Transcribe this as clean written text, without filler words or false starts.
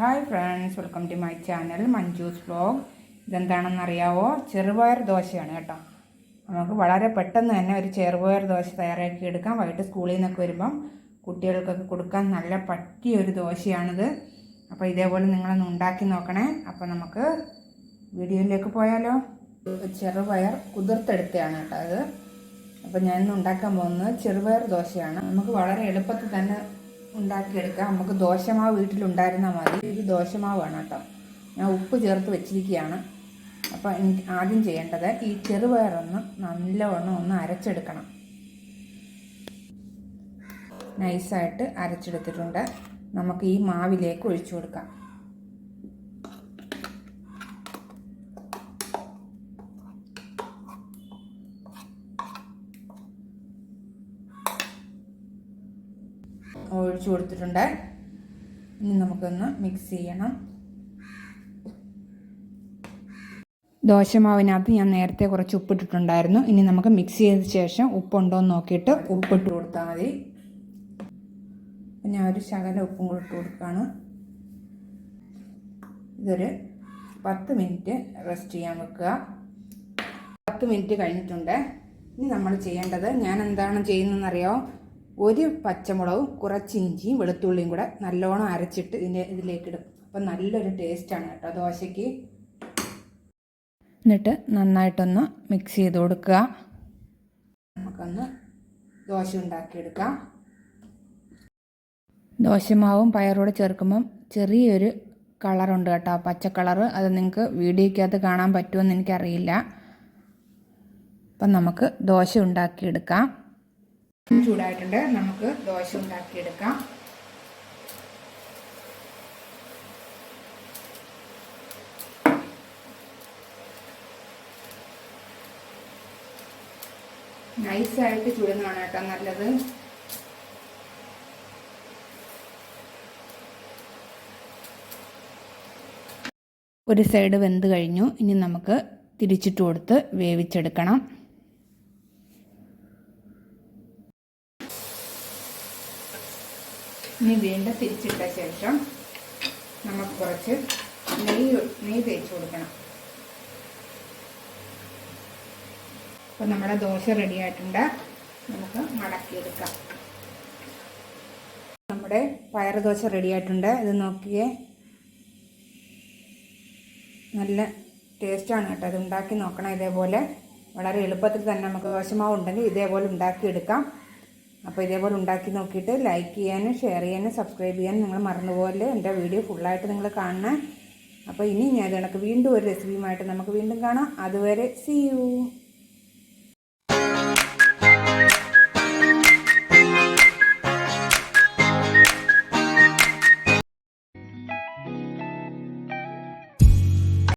Hi friends, welcome to my channel Manju's vlog. ഇതെന്താണെന്നറിയാവോ? ചെറുപയർ ദോശയാണ് കേട്ടോ. നമുക്ക് വളരെ പെട്ടെന്ന് തന്നെ ഒരു ചെറുപയർ ദോശ തയ്യാറാക്കി എടുക്കാം. വൈകിട്ട് സ്കൂളിൽ നിന്നൊക്കെ വരുമ്പം കുട്ടികൾക്കൊക്കെ കൊടുക്കാൻ നല്ല പറ്റിയൊരു ദോശയാണിത്. അപ്പോൾ ഇതേപോലെ നിങ്ങളൊന്ന് ഉണ്ടാക്കി നോക്കണേ. അപ്പോൾ നമുക്ക് വീഡിയോയിലേക്ക് പോയാലോ. ചെറുപയർ കുതിർത്തെടുത്തതാണ് കേട്ടോ അത്. അപ്പോൾ ഞാനിന്ന് ഉണ്ടാക്കാൻ പോകുന്നത് ചെറുപയർ ദോശയാണ്. നമുക്ക് വളരെ എളുപ്പത്തിൽ തന്നെ ഉണ്ടാക്കിയെടുക്കാം. നമുക്ക് ദോശമാവ് വീട്ടിലുണ്ടായിരുന്നാൽ മതി. ഇത് ദോശമാവാണ് കേട്ടോ. ഞാൻ ഉപ്പ് ചേർത്ത് വെച്ചിരിക്കുകയാണ്. അപ്പോൾ എനിക്ക് ആദ്യം ചെയ്യേണ്ടത് ഈ ചെറുപയറൊന്ന് നല്ലവണ്ണം ഒന്ന് അരച്ചെടുക്കണം. നൈസായിട്ട് അരച്ചെടുത്തിട്ടുണ്ട്. നമുക്ക് ഈ മാവിലേക്ക് ഒഴിച്ചു കൊടുക്കാം. ഒഴിച്ചു കൊടുത്തിട്ടുണ്ട്. ഇനി നമുക്കൊന്ന് മിക്സ് ചെയ്യണം. ദോശമാവിനകത്ത് ഞാൻ നേരത്തെ കുറച്ച് ഉപ്പിട്ടിട്ടുണ്ടായിരുന്നു. ഇനി നമുക്ക് മിക്സ് ചെയ്ത ശേഷം ഉപ്പുണ്ടോ എന്ന് നോക്കിയിട്ട് ഉപ്പിട്ട് കൊടുത്താൽ മതി. ഞാൻ ഒരു ശകല ഉപ്പും കൂടി ഇട്ട് കൊടുക്കുകയാണ്. ഇതൊരു 10 മിനിറ്റ് റെസ്റ്റ് ചെയ്യാൻ വെക്കുക. 10 മിനിറ്റ് കഴിഞ്ഞിട്ടുണ്ട്. ഇനി നമ്മൾ ചെയ്യേണ്ടത്, ഞാൻ എന്താണ് ചെയ്യുന്നതെന്നറിയോ? ഒരു പച്ചമുളകും കുറച്ച് ഇഞ്ചിയും വെളുത്തുള്ളിയും കൂടെ നല്ലോണം അരച്ചിട്ട് ഇതിലേക്കിടും. അപ്പം നല്ലൊരു ടേസ്റ്റാണ് കേട്ടോ ദോശയ്ക്ക്. എന്നിട്ട് നന്നായിട്ടൊന്ന് മിക്സ് ചെയ്ത് കൊടുക്കുക. നമുക്കൊന്ന് ദോശ ഉണ്ടാക്കിയെടുക്കാം. ദോശമാവും പയറൂടെ ചേർക്കുമ്പം ചെറിയൊരു കളറുണ്ട് കേട്ടോ, പച്ച കളറ്. അത് നിങ്ങൾക്ക് വീഡിയോയ്ക്കകത്ത് കാണാൻ പറ്റുമെന്ന് എനിക്കറിയില്ല. അപ്പം നമുക്ക് ദോശ ഉണ്ടാക്കിയെടുക്കാം. ചൂടായിട്ടുണ്ട്. നമുക്ക് ദോശ ഉണ്ടാക്കിയെടുക്കാം. നൈസായിട്ട് ചുടുന്നതാണ് കേട്ടോ നല്ലത്. ഒരു സൈഡ് വെന്ത് കഴിഞ്ഞു. ഇനി നമുക്ക് തിരിച്ചിട്ട് കൊടുത്ത് വേവിച്ചെടുക്കണം. ഇനി വീണ്ടും തിരിച്ചിട്ട ശേഷം നമുക്ക് കുറച്ച് നെയ്യ് തേച്ച് കൊടുക്കണം. അപ്പോൾ നമ്മുടെ ദോശ റെഡി ആയിട്ടുണ്ട്. നമുക്ക് മടക്കിയെടുക്കാം. നമ്മുടെ പയർ ദോശ റെഡി ആയിട്ടുണ്ട്. ഇത് നോക്കിയേ, നല്ല ടേസ്റ്റാണ് കേട്ടോ. ഇത് ഉണ്ടാക്കി നോക്കണം ഇതേപോലെ. വളരെ എളുപ്പത്തിൽ തന്നെ നമുക്ക് ദോശമാവ് ഉണ്ടെങ്കിൽ ഇതേപോലെ ഉണ്ടാക്കിയെടുക്കാം. അപ്പോൾ ഇതേപോലെ ഉണ്ടാക്കി നോക്കിയിട്ട് ലൈക്ക് ചെയ്യാനും ഷെയർ ചെയ്യാനും സബ്സ്ക്രൈബ് ചെയ്യാനും നിങ്ങൾ മറന്നുപോലെ. എൻ്റെ വീഡിയോ ഫുള്ളായിട്ട് നിങ്ങൾ കാണണേ. അപ്പോൾ ഇനി ഞാൻ ഇത് കണക്ക് വീണ്ടും ഒരു റെസിപ്പിയുമായിട്ട് നമുക്ക് വീണ്ടും കാണാം. അതുവരെ സീ യു.